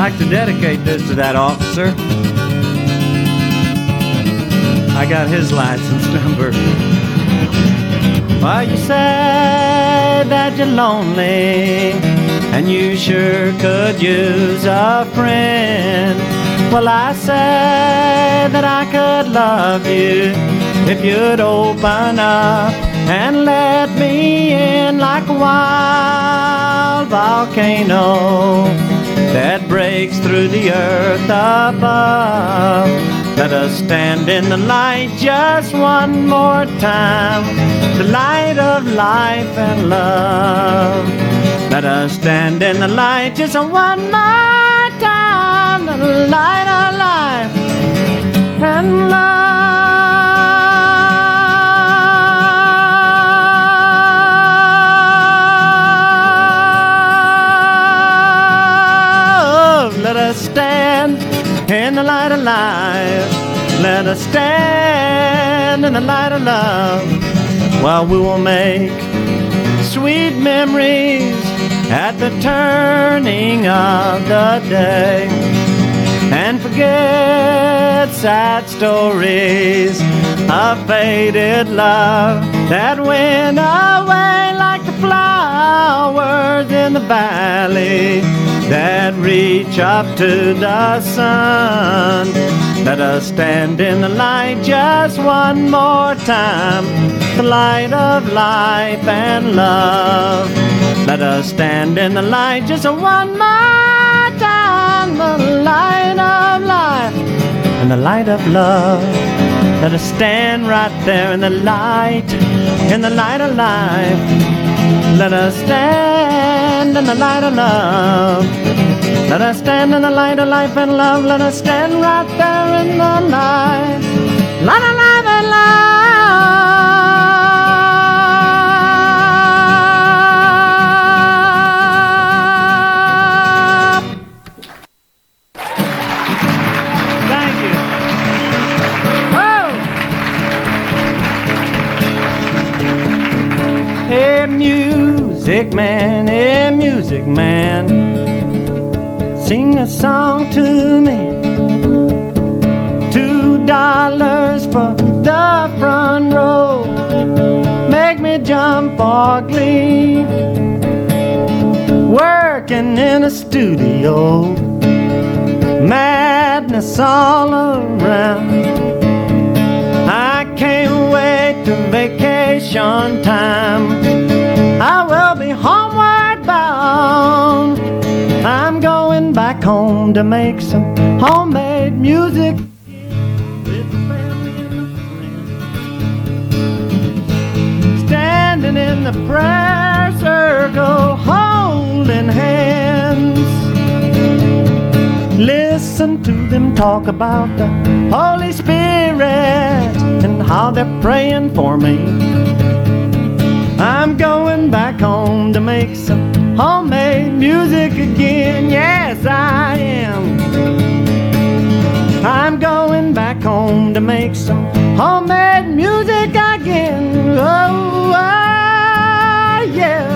like to dedicate this to that officer. I got his license number. Well, you say that you're lonely and you sure could use a friend. Well, I say that I could love you if you'd open up and let me in like a wild volcano that breaks through the earth above. Let us stand in the light just one more time, the light of life and love. Let us stand in the light just one more time, the light of life and love. Let us stand in the light of life. Let us stand in the light of love, while we will make sweet memories at the turning of the day, and forget sad stories of faded love that went away like the flowers in the valley that reach up to the sun. Let us stand in the light just one more time, the light of life and love. Let us stand in the light just one more time, the light of life and the light of love. Let us stand right there in the light of life. Let us stand in the light of love. Let us stand in the light of life and love. Let us stand right there in the light of life and love. Thank you. Whoa. Hey, music man, sing a song to me. $2 for the front row. Make me jump or glee. Working in a studio, madness all around. I can't wait to vacation time. I will be homeward bound. I'm going back home to make some homemade music with the family and the friends. Standing in the prayer circle, holding hands. Listen to them talk about the Holy Spirit and how they're praying for me. I'm going back home to make some homemade music again. Yes, I am. I'm going back home to make some homemade music again. Oh, yeah.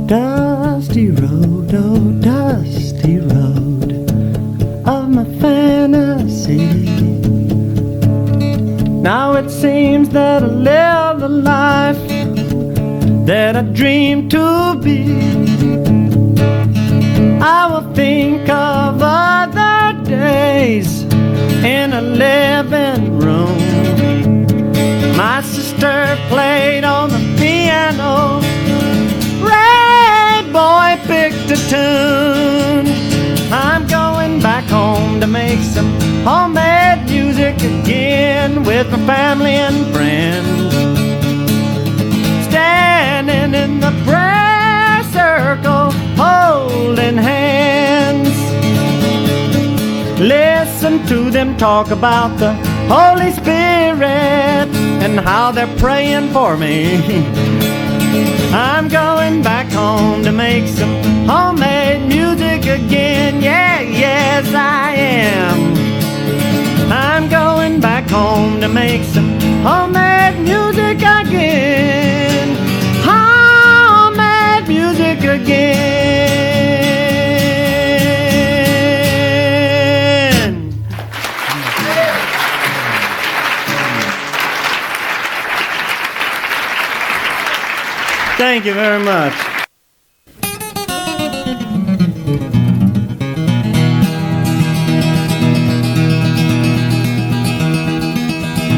Dusty road, oh dusty road of my fantasy. Now it seems that I live the life that I dreamed to be. I will think of other days in a living room. My sister played on the piano. Boy picked a tune. I'm going back home to make some homemade music again with my family and friends. Standing in the prayer circle, holding hands. Listen to them talk about the Holy Spirit and how they're praying for me. I'm going back home to make some homemade music music again. Yeah, yes, I am. I'm going back home to make some homemade music again. Homemade music again. Thank you very much.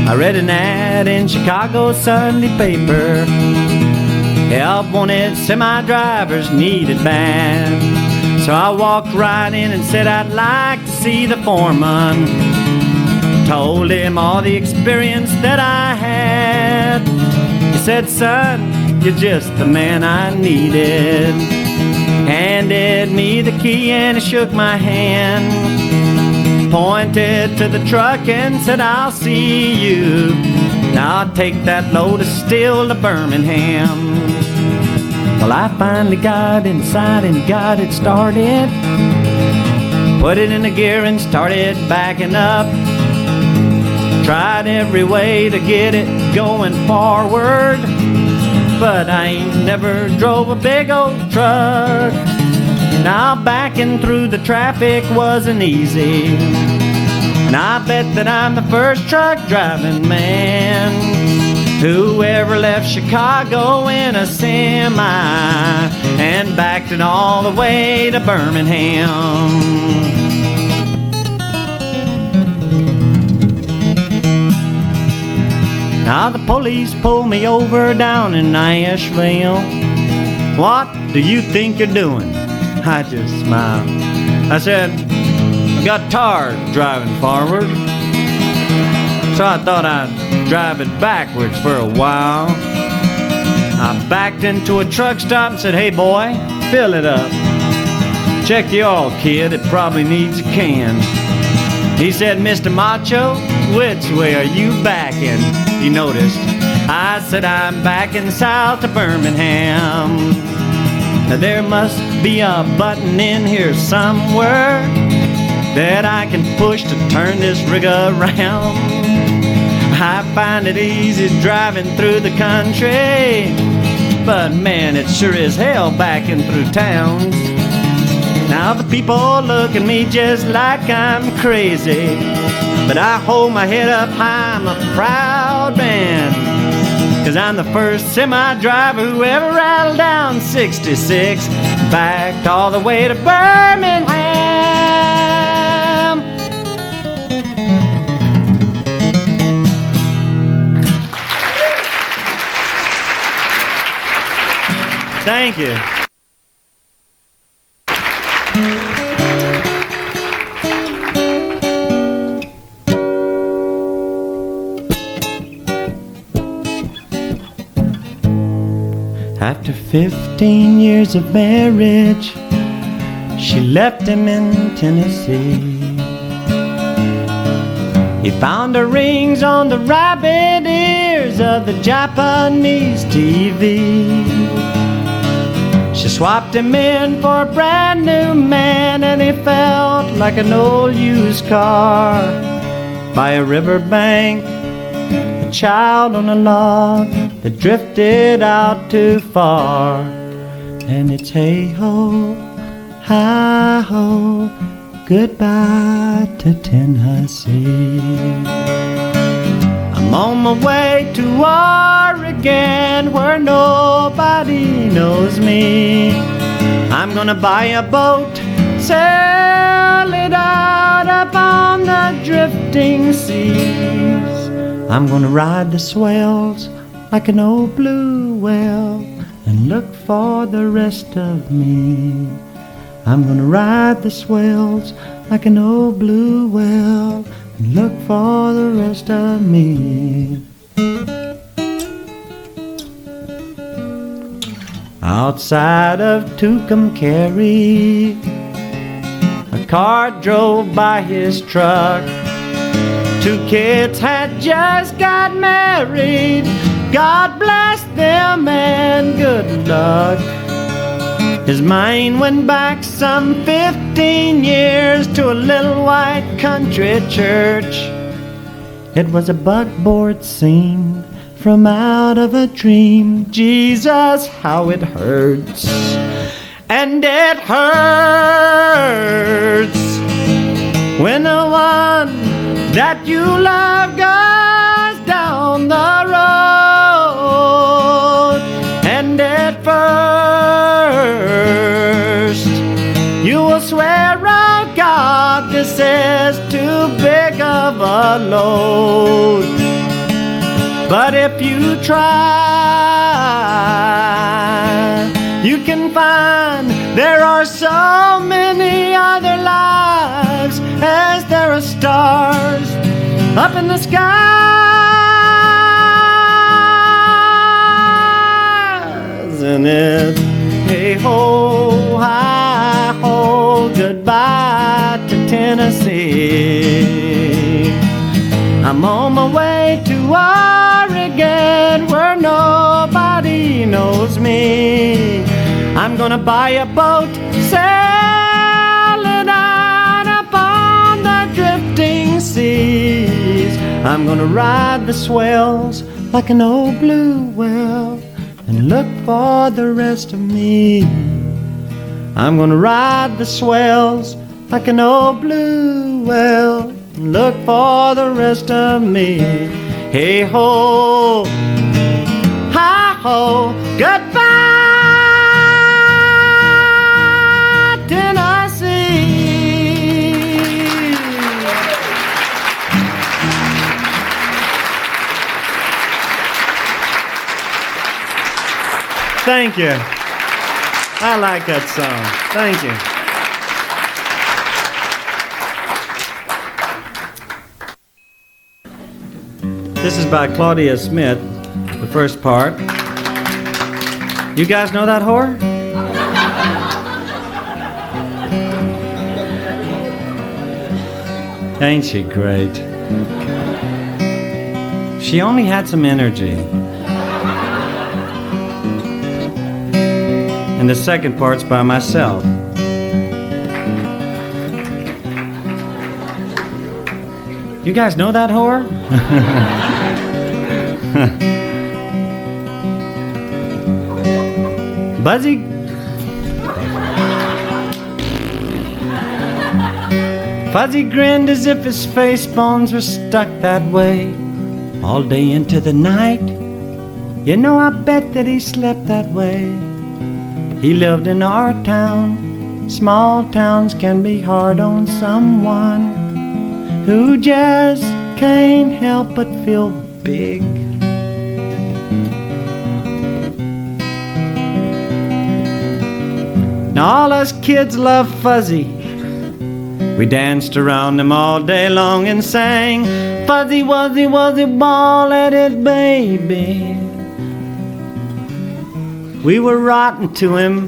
I read an ad in Chicago's Sunday paper. Help wanted semi-drivers needed bad. So I walked right in and said I'd like to see the foreman. Told him all the experience that I had. He said, son, you're just the man I needed. Handed me the key and he shook my hand. Pointed to the truck and said, I'll see you. Now I'll take that load of steel to Birmingham. Well, I finally got inside and got it started. Put it in the gear and started backing up. Tried every way to get it going forward, but I ain't never drove a big old truck. Now backing through the traffic wasn't easy, and I bet that I'm the first truck driving man who ever left Chicago in a semi and backed it all the way to Birmingham. Now the police pulled me over down in Nashville. What do you think you're doing? I just smiled. I said, I got tired driving forward, so I thought I'd drive it backwards for a while. I backed into a truck stop and said, hey boy, fill it up. Check the oil, kid, it probably needs a can. He said, Mr. Macho, which way are you backing? He noticed. I said, I'm backing south to Birmingham. Now there must be a button in here somewhere that I can push to turn this rig around. I find it easy driving through the country, but man, it sure is hell backing through towns. Now the people look at me just like I'm crazy, but I hold my head up high, I'm a proud man, 'cause I'm the first semi-driver who ever rattled down 66, backed all the way to Birmingham. Thank you. After 15 years of marriage, she left him in Tennessee. He found her rings on the rabbit ears of the Japanese TV. She swapped him in for a brand new man, and he felt like an old used car by a riverbank, a child on a log that drifted out too far. And it's hey-ho, hi-ho, goodbye to Tennessee. I'm on my way to Oregon where nobody knows me. I'm gonna buy a boat, sail it out upon the drifting seas. I'm gonna ride the swells like an old blue whale and look for the rest of me. I'm gonna ride the swells like an old blue whale and look for the rest of me. Outside of Tucumcari, a car drove by his truck. Two kids had just got married. God bless them and good luck. His mind went back some 15 years to a little white country church. It was a buckboard scene from out of a dream. Jesus, how it hurts. And it hurts when the one that you love goes down the road. And at first you will swear, oh God, this is too big of a load. But if you try, you can find there are so many other lives as there are stars up in the skies. And it's hey-ho, hi-ho, goodbye to Tennessee. I'm on my way to Oregon where nobody knows me. I'm gonna buy a boat, sail it out upon the drifting seas. I'm gonna ride the swells like an old blue whale and look for the rest of me. I'm gonna ride the swells like an old blue whale and look for the rest of me. Hey ho, hi ho, goodbye Tennessee. Thank you. I like that song. Thank you. This is by Claudia Smith, the first part. You guys know that whore? Ain't she great? She only had some energy. And the second part's by myself. You guys know that whore? Buzzy? Fuzzy grinned as if his face bones were stuck that way all day into the night. You know, I bet that he slept that way. He lived in our town. Small towns can be hard on someone who just can't help but feel big. Now all us kids love Fuzzy. We danced around him all day long and sang, Fuzzy, Wuzzy, Wuzzy, ball-headed baby. We were rotten to him,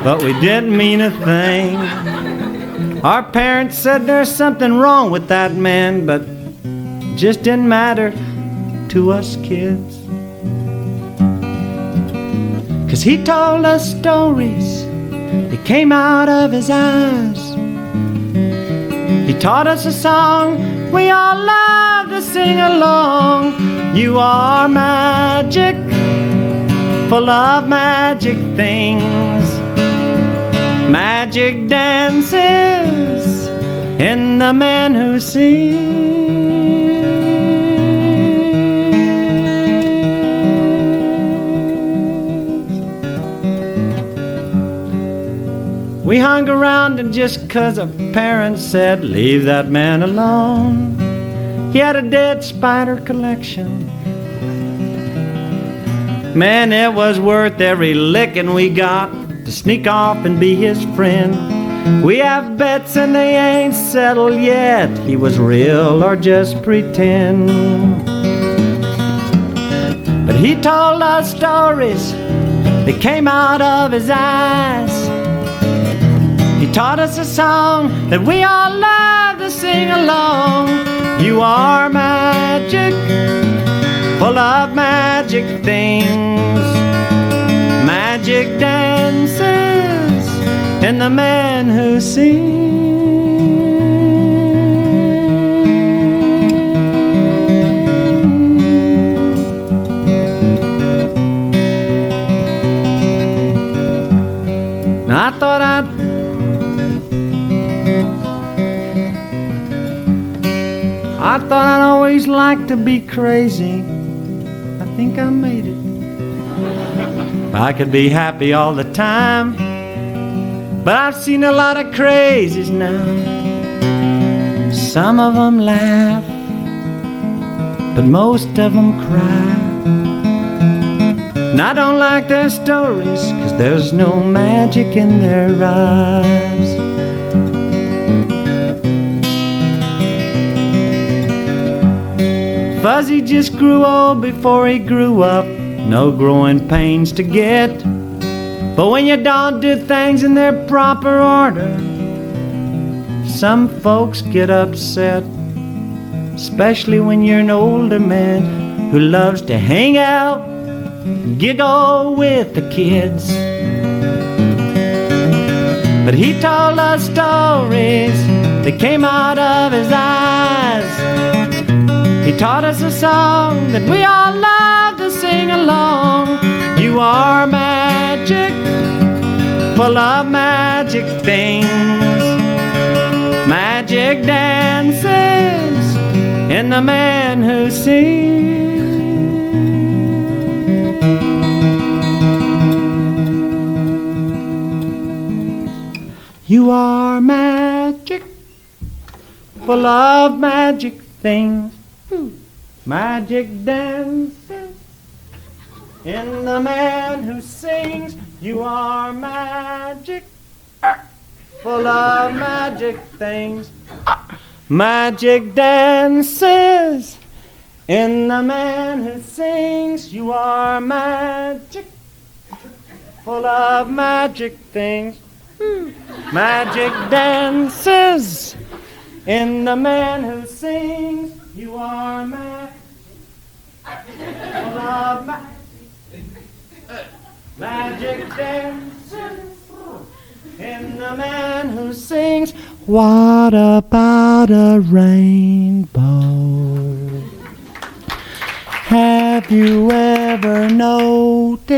but we didn't mean a thing. Our parents said there's something wrong with that man, but it just didn't matter to us kids. 'Cause he told us stories that came out of his eyes. He taught us a song we all love to sing along. You are magic, full of magic things, magic dances in the man who sings. We hung around and just 'cause our parents said, leave that man alone. He had a dead spider collection. Man, it was worth every licking we got to sneak off and be his friend. We have bets and they ain't settled yet. He was real or just pretend. But he told us stories that came out of his eyes. He taught us a song that we all love to sing along. You are magic, full of magic things, magic dances and the man who sings. Now I thought I'd always like to be crazy. I think I made it. I could be happy all the time, but I've seen a lot of crazies now. Some of them laugh, but most of them cry. And I don't like their stories, 'cause there's no magic in their eyes. Fuzzy just grew old before he grew up. No growing pains to get. But when you don't do things in their proper order, some folks get upset. Especially when you're an older man who loves to hang out and giggle with the kids. But he told us stories that came out of his eyes. He taught us a song that we all love to sing along. You are magic, full of magic things, magic dances in the man who sings. You are magic, full of magic things, magic dances in the man who sings. You are magic, full of magic things, magic dances in the man who sings. You are magic, full of magic things, magic dances in the man who sings. You are magic, full of magic dances in the man who sings. What about a rainbow? Have you ever noticed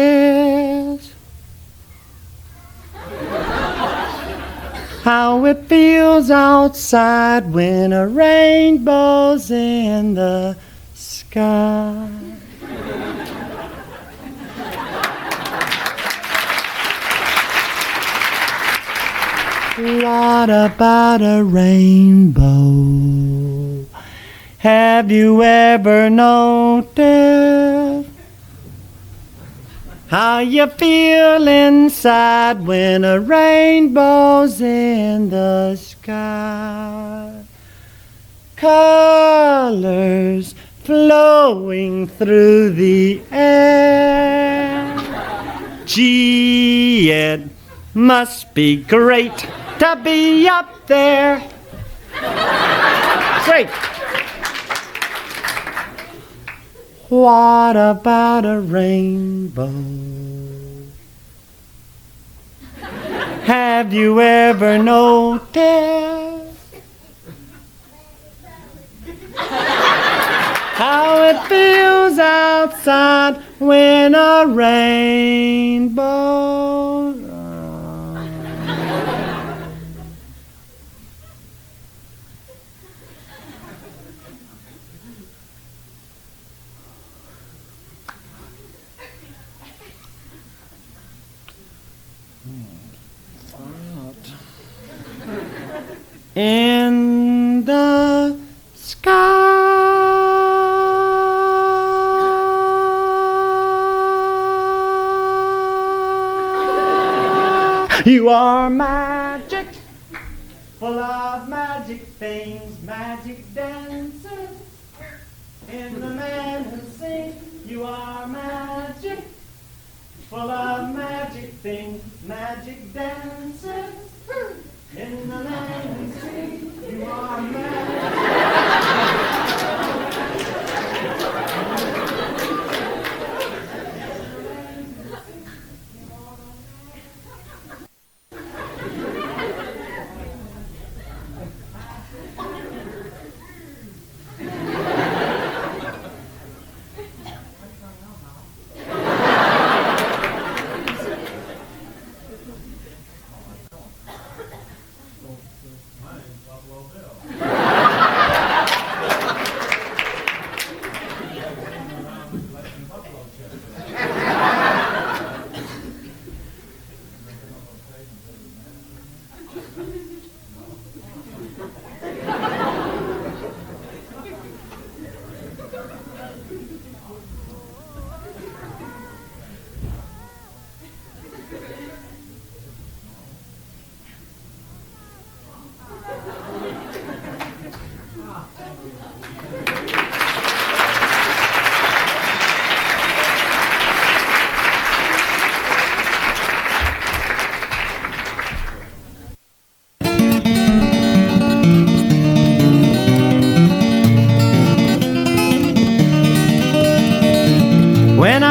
how it feels outside when a rainbow's in the sky? What about a rainbow? Have you ever noticed how you feel inside when a rainbow's in the sky? Colors flowing through the air. Gee, it must be great to be up there. Great. What about a rainbow? Have you ever noticed how it feels outside when a rainbow? In the sky. You are magic, full of magic things, magic dances in the man who sings. You are magic, full of magic things, magic dances in the man who sings. You are magic.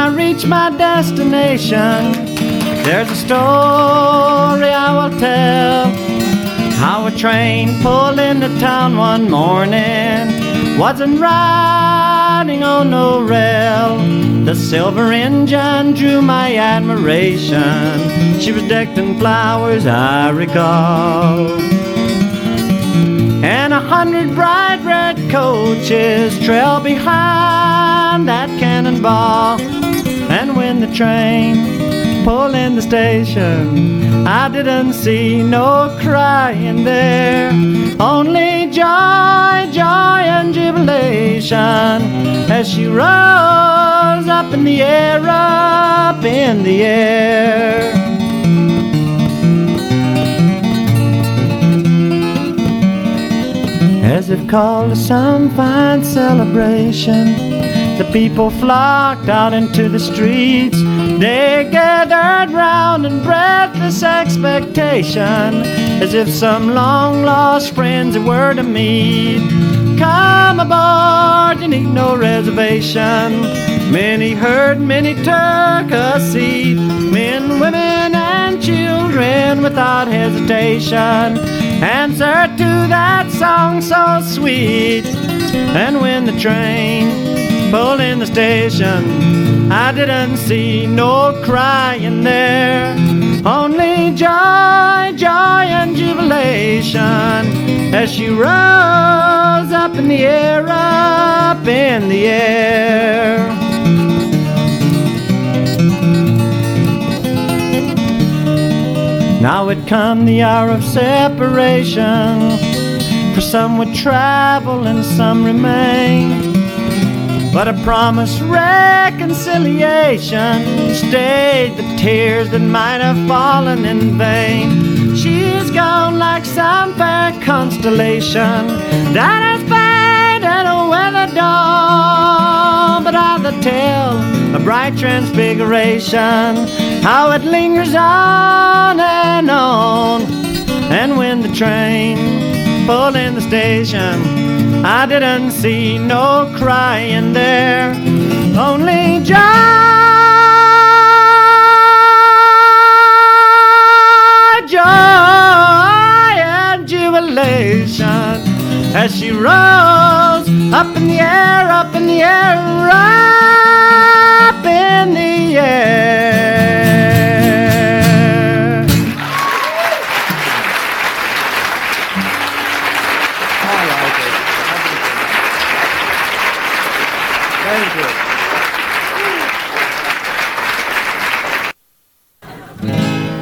I reach my destination, there's a story I will tell. How a train pulled into town one morning, wasn't riding on no rail. The silver engine drew my admiration. She was decked in flowers, I recall. And 100 bright red coaches trailed behind that cannonball. And when the train pulled in the station, I didn't see no crying there, only joy, joy and jubilation as she rose up in the air, up in the air. As if called to some fine celebration, the people flocked out into the streets. They gathered round in breathless expectation, as if some long-lost friends were to meet. Come aboard, you need no reservation. Many heard, many took a seat. Men, women, and children without hesitation answered to that song so sweet. And when the train pulled in the station, I didn't see no crying there, only joy, joy and jubilation as she rose up in the air, up in the air. Now had come the hour of separation, for some would travel and some remain. But a promised reconciliation stayed the tears that might have fallen in vain. She's gone like some fair constellation that has faded away the dawn, but I will tell a bright transfiguration, how it lingers on and on. And when the train pulled in the station, I didn't see no crying there, only joy, joy and jubilation as she rose up in the air, up in the air, up in the air.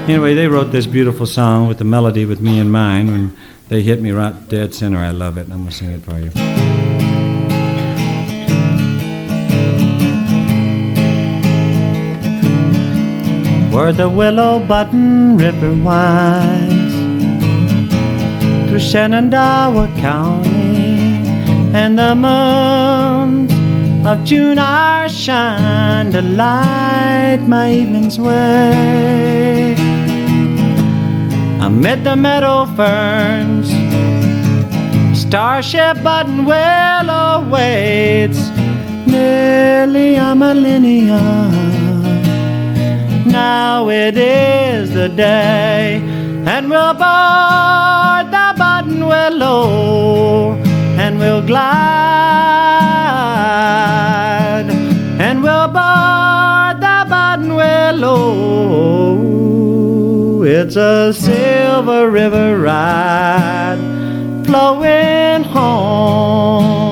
Anyway, they wrote this beautiful song with the melody with me in mind. When they hit me right dead center, I love it, and I'm going to sing it for you. Where the Willow Button River winds through Shenandoah County, and the moons of June are shine to light my evening's way. Amid the meadow ferns, starship button willow waits nearly a millennium. Now it is the day, and we'll board the button willow, and we'll glide, and we'll board the button willow. It's a silver river ride flowing home.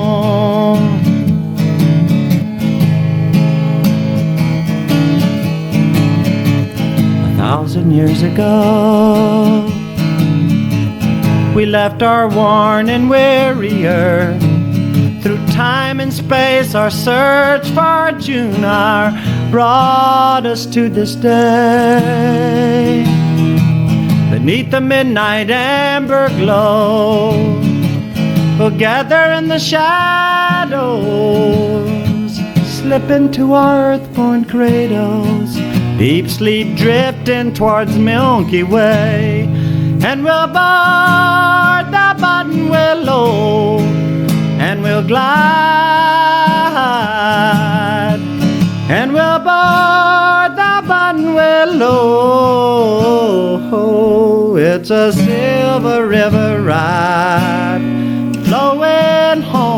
1,000 years ago, we left our worn and weary earth. Through time and space, our search for June brought us to this day. Beneath the midnight amber glow, we'll gather in the shadows, slip into our earth-born cradles, deep sleep drifting towards Milky Way. And we'll board the button willow, and we'll glide, and we'll board it's a silver river ride flowing home.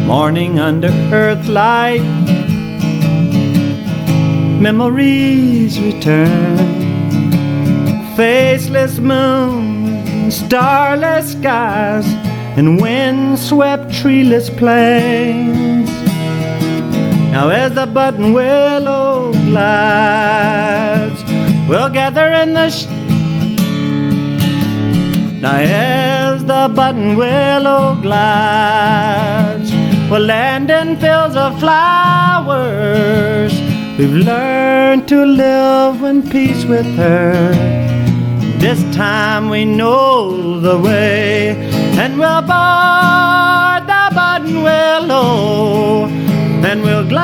Morning under earth light, memories return. Faceless moon, starless skies, and wind-swept treeless plains. Now as the button willow glides, we'll gather in the now as the button willow glides, we'll land in fields of flowers. We've learned to live in peace with her. This time we know the way, and we'll board the button willow, and we'll glide,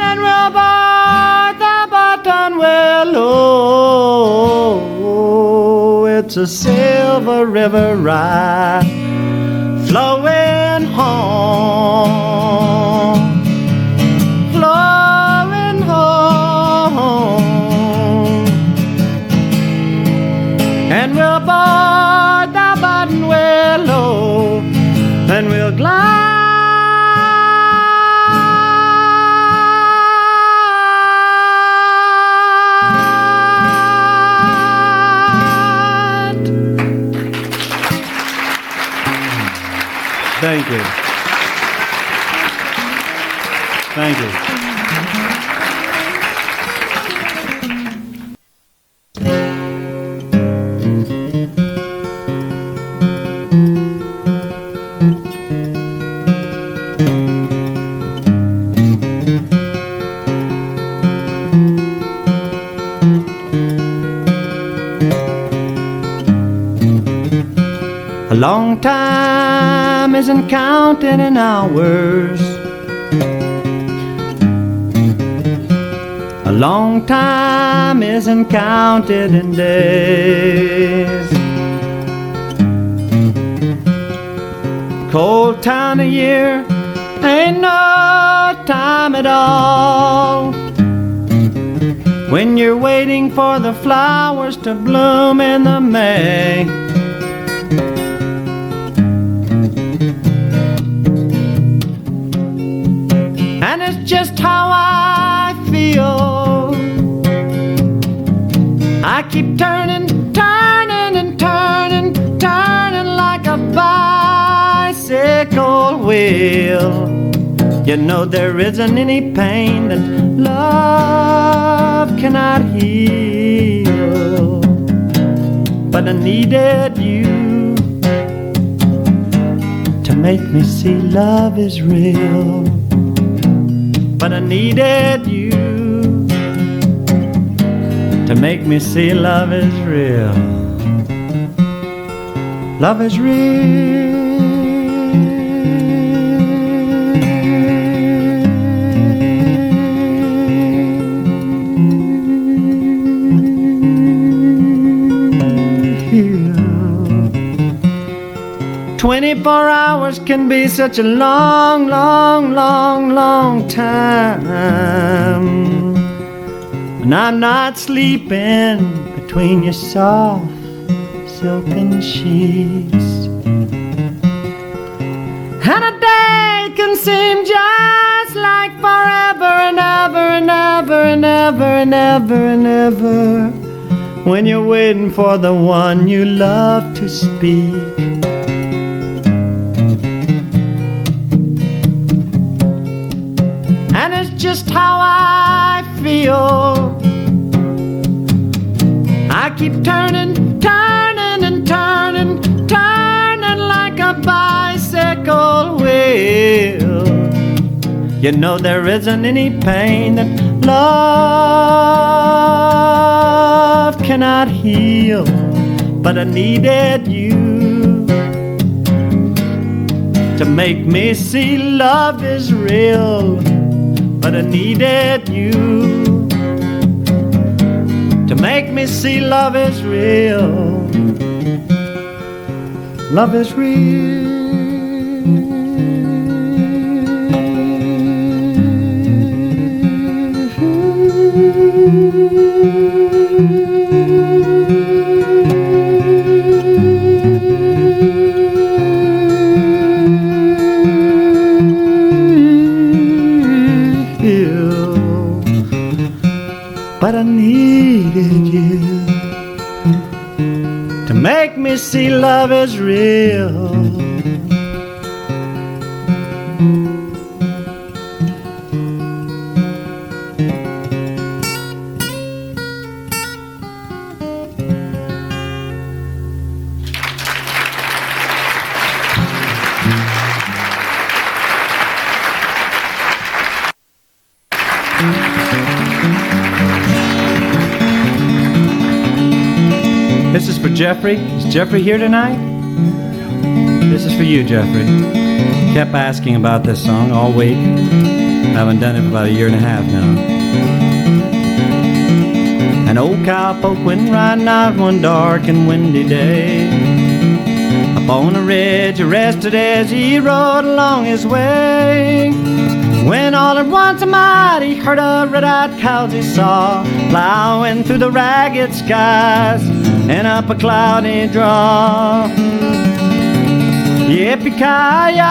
and we'll board the button willow. It's a silver river ride flowing home, flowing home. And we'll board the button willow, and we'll glide. Thank you. Thank you. A long time isn't counted in hours. A long time isn't counted in days. Cold time of year ain't no time at all, when you're waiting for the flowers to bloom in the May. And it's just how I feel. I keep turning, turning and turning, turning like a bicycle wheel. You know there isn't any pain that love cannot heal. But I needed you to make me see love is real. But I needed you to make me see love is real. Love is real. Here. 24 hours can be such a long, long, long, long time. And I'm not sleeping between your soft silken sheets. And a day can seem just like forever and ever and ever and ever and ever and ever, when you're waiting for the one you love to speak. And it's just how I feel. I keep turning, turning and turning, turning like a bicycle wheel. You know there isn't any pain that love cannot heal. But I needed you to make me see love is real. But I needed you to make me see love is real. Love is real. But I needed you to make me see love is real. This is for Jeffrey. Is Jeffrey here tonight? This is for you, Jeffrey. Kept asking about this song all week. I haven't done it for about 1.5 years now. An old cowpoke went riding out one dark and windy day. Up on a ridge, he rested as he rode along his way. When all at once a mighty herd of red-eyed cows he saw, plowing through the ragged skies and up a cloudy draw. Yippee-ki-yay,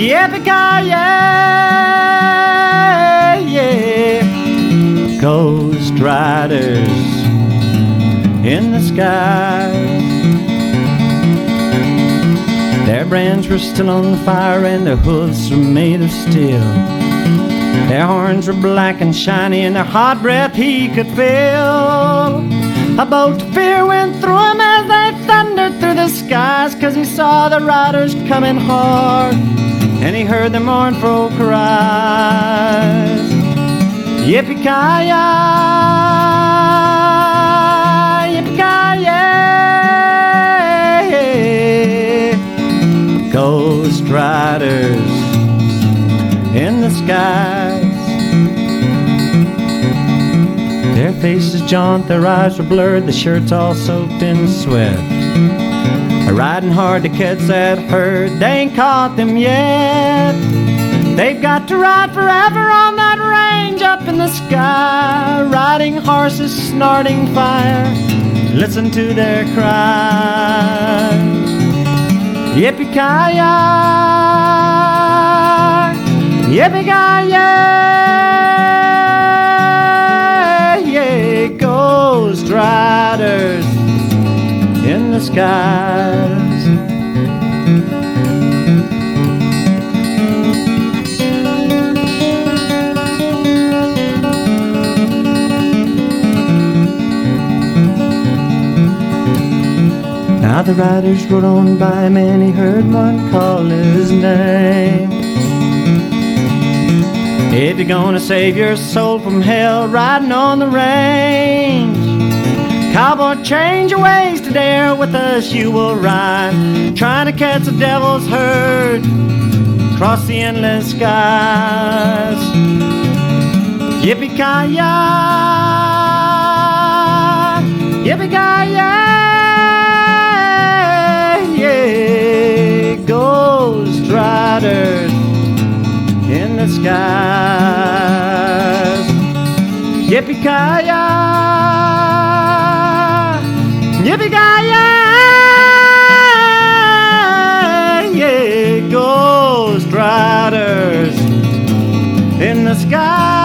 yippee-ki-yay, yeah. Ghost riders in the skies. Their brands were still on fire and their hooves were made of steel. Their horns were black and shiny and their hot breath he could feel. A bolt of fear went through him as they thundered through the skies, 'cause he saw the riders coming hard and he heard their mournful cries. Yippee-ki-yay, yippee-ki-yay, ghost riders in the skies. Their faces jaunt, their eyes were blurred, the shirts all soaked in sweat. They're riding hard to catch that herd, they ain't caught them yet. They've got to ride forever on that range up in the sky, riding horses, snorting fire, listen to their cries. Yippee-ki-yay, yippee-ki-yay, yeah, ghost riders in the skies. Now the riders rode on by him and he heard one call his name. If you're gonna save your soul from hell riding on the range, cowboy, change your ways to dare, with us you will ride, trying to catch the devil's herd across the endless skies. Yippee-ki-yay, yippee-ki-yay, yeah, ghost riders in the skies. Yippee-ki-yay, yippee-ki-yay, yeah, ghost riders in the skies.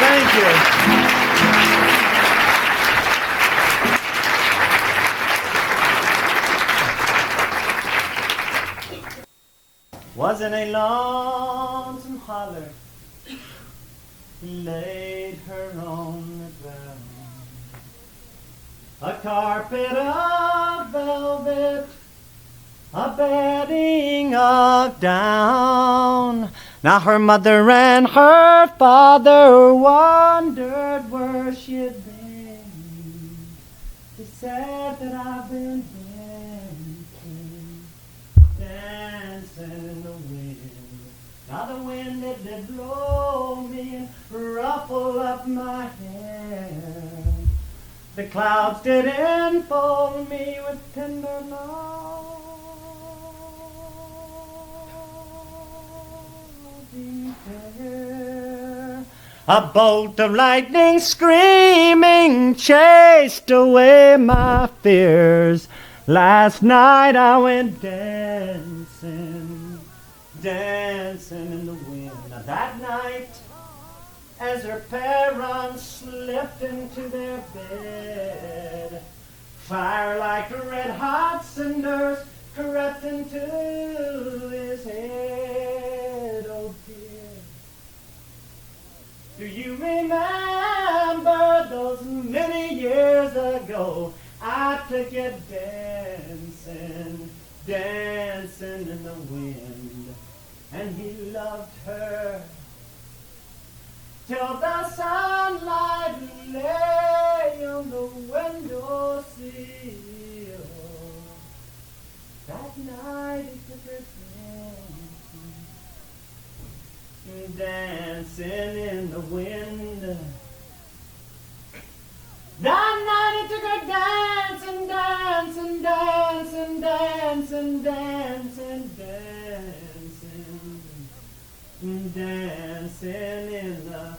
Thank you. Wasn't a lonesome holler, he laid her on the ground. A carpet of velvet, a bedding of down. Now her mother and her father wondered where she'd been. She said that I've been dancing in the wind. Now the wind it did blow me and ruffle up my hair. The clouds did enfold me with tender loving care. A bolt of lightning screaming chased away my fears. Last night I went dancing, dancing in the wind. Now that night, as her parents slipped into their bed, fire like red-hot cinders crept into his head. Oh dear, do you remember those many years ago? I took you dancing, dancing in the wind, and he loved her till the sunlight lay on the windowsill. That night he took her dancing, dancing in the wind. That night he took her dancing, dancing, dancing, dancing, dancing, dancing, dancing in the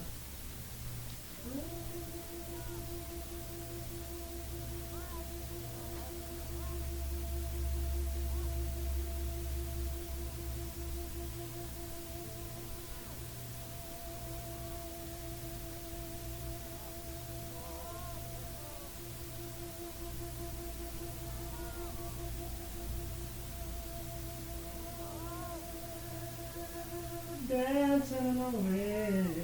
dancing in the wind.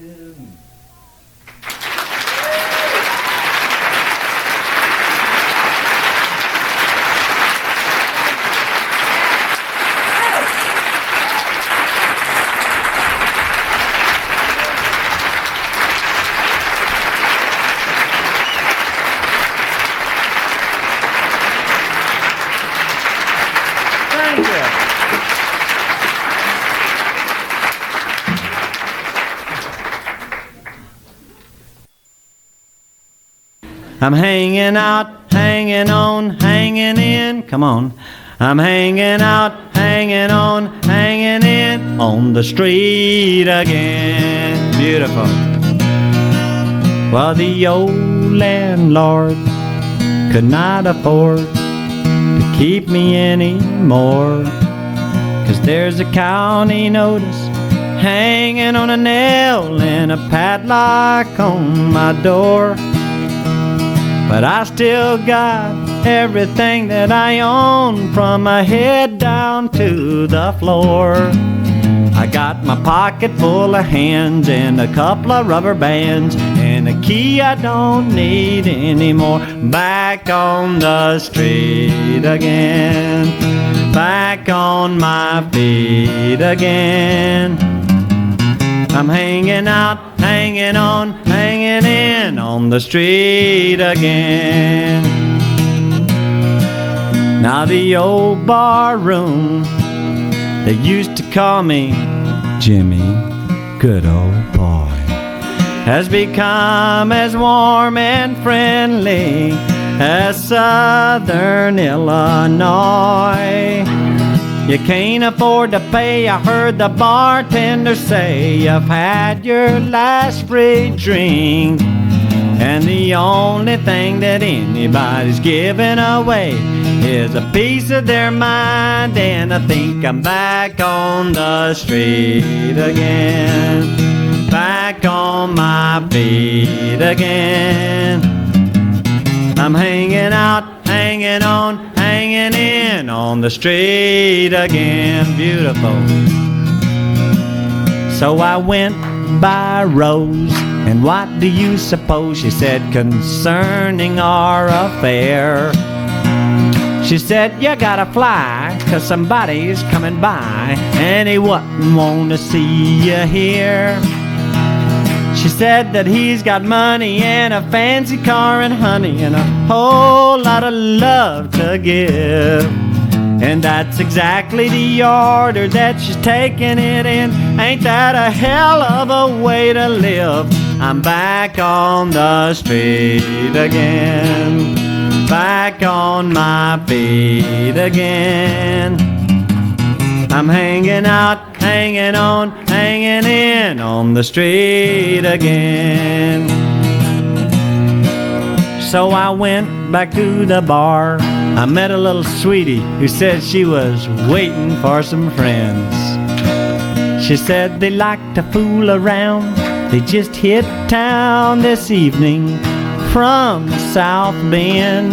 Thank you. I'm hanging out, hanging on, hanging in. Come on. I'm hanging out, hanging on, hanging in on the street again. Beautiful. Well, the old landlord could not afford to keep me anymore, 'cause there's a county notice hanging on a nail and a padlock on my door. But I still got everything that I own, from my head down to the floor. I got my pocket full of hands and a couple of rubber bands and a key I don't need anymore. Back on the street again, back on my feet again. I'm hanging out, hanging on, hanging in on the street again. Now the old bar room, they used to call me Jimmy, good old boy, has become as warm and friendly as Southern Illinois. You can't afford to pay, I heard the bartender say. You've had your last free drink, and the only thing that anybody's giving away is a piece of their mind. And I think I'm back on the street again, back on my feet again. I'm hanging out, hanging on, hanging in on the street again. Beautiful. So I went by Rose, and what do you suppose she said concerning our affair? She said, you gotta fly, 'cause somebody's coming by, and he wouldn't want to see you here. She said that he's got money and a fancy car and honey and a whole lot of love to give. And that's exactly the order that she's taking it in. Ain't that a hell of a way to live? I'm back on the street again, back on my feet again. I'm hanging out, hanging on, hanging in on the street again. So I went back to the bar. I met a little sweetie who said she was waiting for some friends. She said they like to fool around. They just hit town this evening from the South Bend.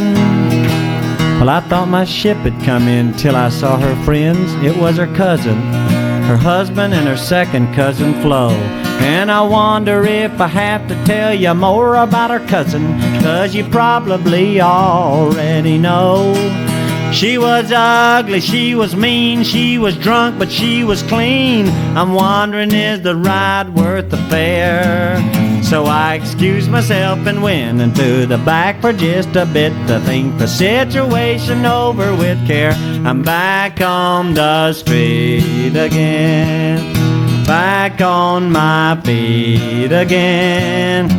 Well, I thought my ship had come in till I saw her friends. It was her cousin, her husband, and her second cousin, Flo. And I wonder if I have to tell you more about her cousin, 'cause you probably already know. She was ugly, she was mean, she was drunk, but she was clean. I'm wondering, is the ride worth the fare? So I excused myself and went into the back for just a bit to think the situation over with care. I'm back on the street again, back on my feet again.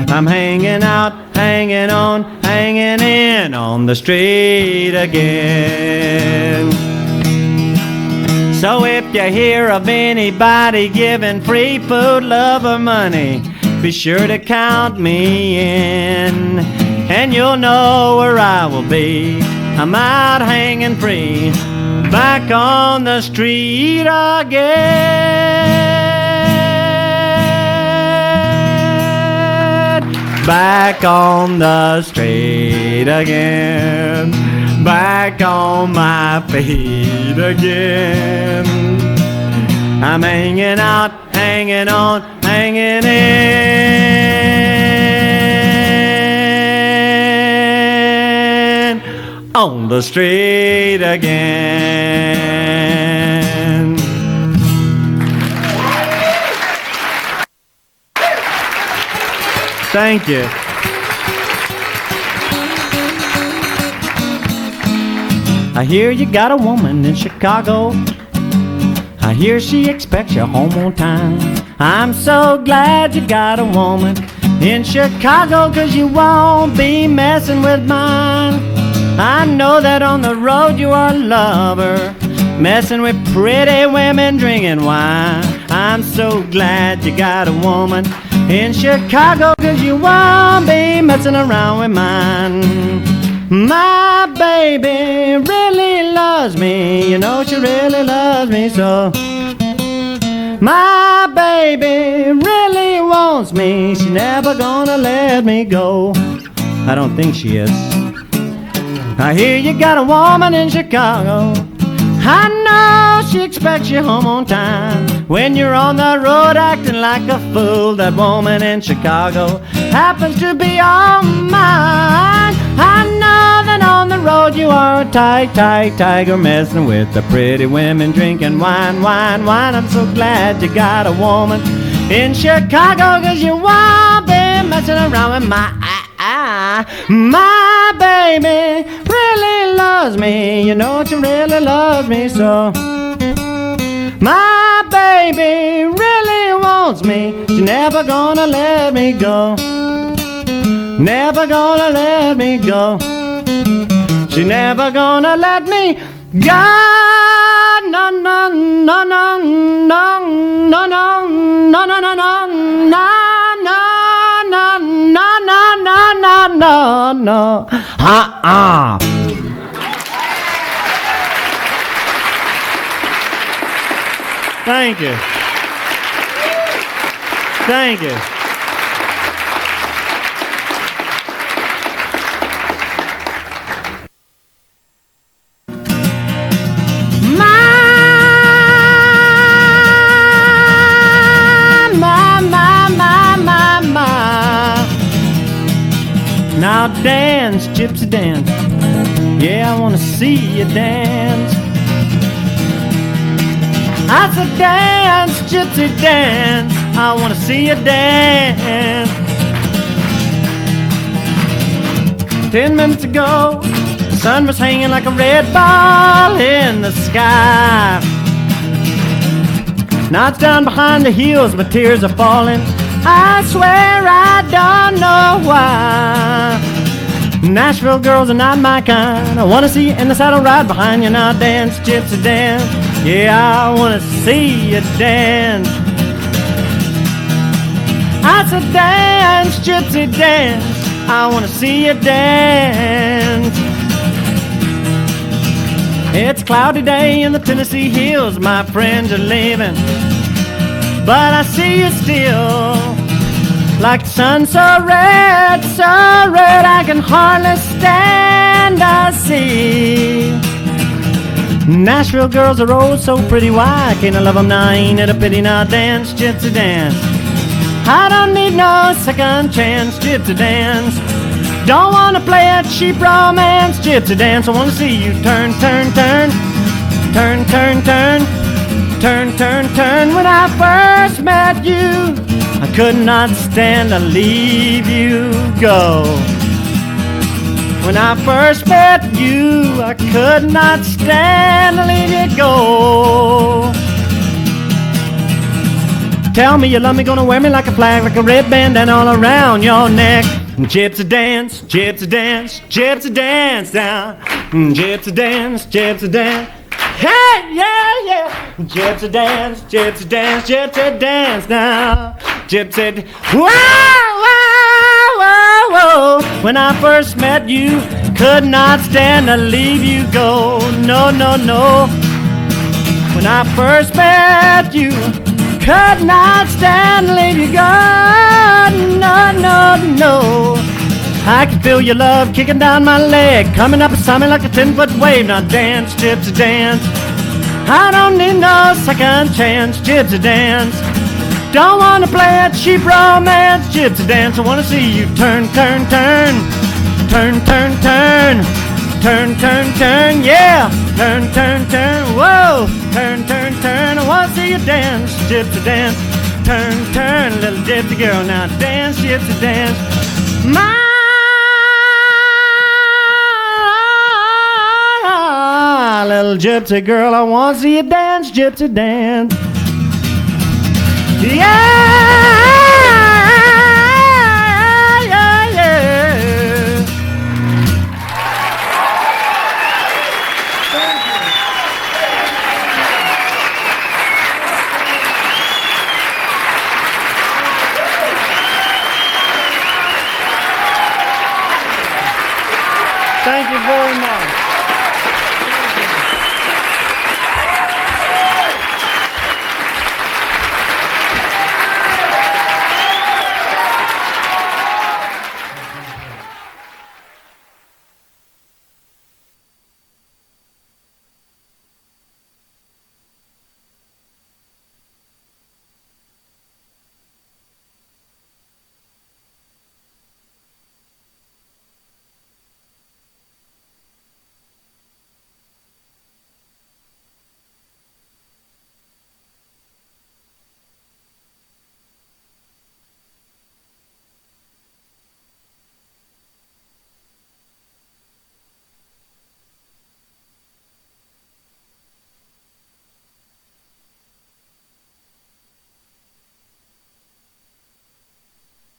I'm hanging out, hanging on, hanging in on the street again. So if you hear of anybody giving free food, love, or money, be sure to count me in, and you'll know where I will be. I'm out hanging free, back on the street again. Back on the street again, back on my feet again. I'm hanging out, hanging on, hanging in on the street again. Thank you. I hear you got a woman in Chicago. I hear she expects you home on time. I'm so glad you got a woman in Chicago, 'cause you won't be messing with mine. I know that on the road you are a lover, messing with pretty women, drinking wine. I'm so glad you got a woman in Chicago, 'cause you won't be messing around with mine. My baby really loves me, you know she really loves me so. My baby really wants me, she's never gonna let me go. I don't think she is. I hear you got a woman in Chicago. I know she expects you home on time. When you're on the road acting like a fool, that woman in Chicago happens to be all mine. I know that on the road you are a tiger, messing with the pretty women, drinking wine, wine, wine. I'm so glad you got a woman in Chicago, 'cause you won't be messing around with my baby really loves me, you know she really loves me so. My baby really wants me, she's never gonna let me go. Never gonna let me go. She's never gonna let me go. No, no, no, no, no, no, no, no, no, no, no, no. No. Thank you. Thank you. Now dance, gypsy dance. Yeah, I wanna see you dance. I said dance, gypsy dance. I wanna see you dance. 10 minutes ago, sun was hanging like a red ball in the sky. Now it's down behind the hills, my tears are falling. I swear I don't know why. Nashville girls are not my kind. I wanna see you in the saddle, ride behind you. Now dance, gypsy dance. Yeah, I wanna see you dance. I said dance, gypsy dance. I wanna see you dance. It's a cloudy day in the Tennessee hills. My friends are leaving, but I see you still. Like the sun so red, I can hardly stand. I see Nashville girls are oh so pretty. Why can't I love them now? Ain't it a pity? Now dance, gypsy dance. I don't need no second chance, gypsy dance. Don't wanna play a cheap romance, gypsy dance. I wanna see you turn, turn, turn. Turn, turn, turn. Turn, turn, turn. When I first met you, I could not stand to leave you go. When I first met you, I could not stand to leave you go. Tell me you love me, gonna wear me like a flag, like a red bandana all around your neck. Gypsy dance, gypsy dance, gypsy dance now. Gypsy dance, gypsy dance. Hey, yeah, yeah. Gypsy dance, gypsy dance, gypsy dance now. Gypsy, whoa, whoa, whoa, whoa. When I first met you, could not stand to leave you go. No, no, no. When I first met you, could not stand to leave you go. No, no, no. I can feel your love kicking down my leg, coming up beside me like a 10-foot wave. Now dance, gypsy dance. I don't need no second chance, gypsy dance. Don't wanna play a cheap romance, gypsy dance. I wanna see you turn, turn, turn. Turn, turn, turn. Turn, turn, turn, yeah. Turn, turn, turn, whoa. Turn, turn, turn. I wanna see you dance, gypsy dance. Turn, turn, little gypsy girl. Now dance, gypsy dance. My little gypsy girl, I want to see you dance, gypsy dance. Yeah, yeah, yeah. Thank you very much.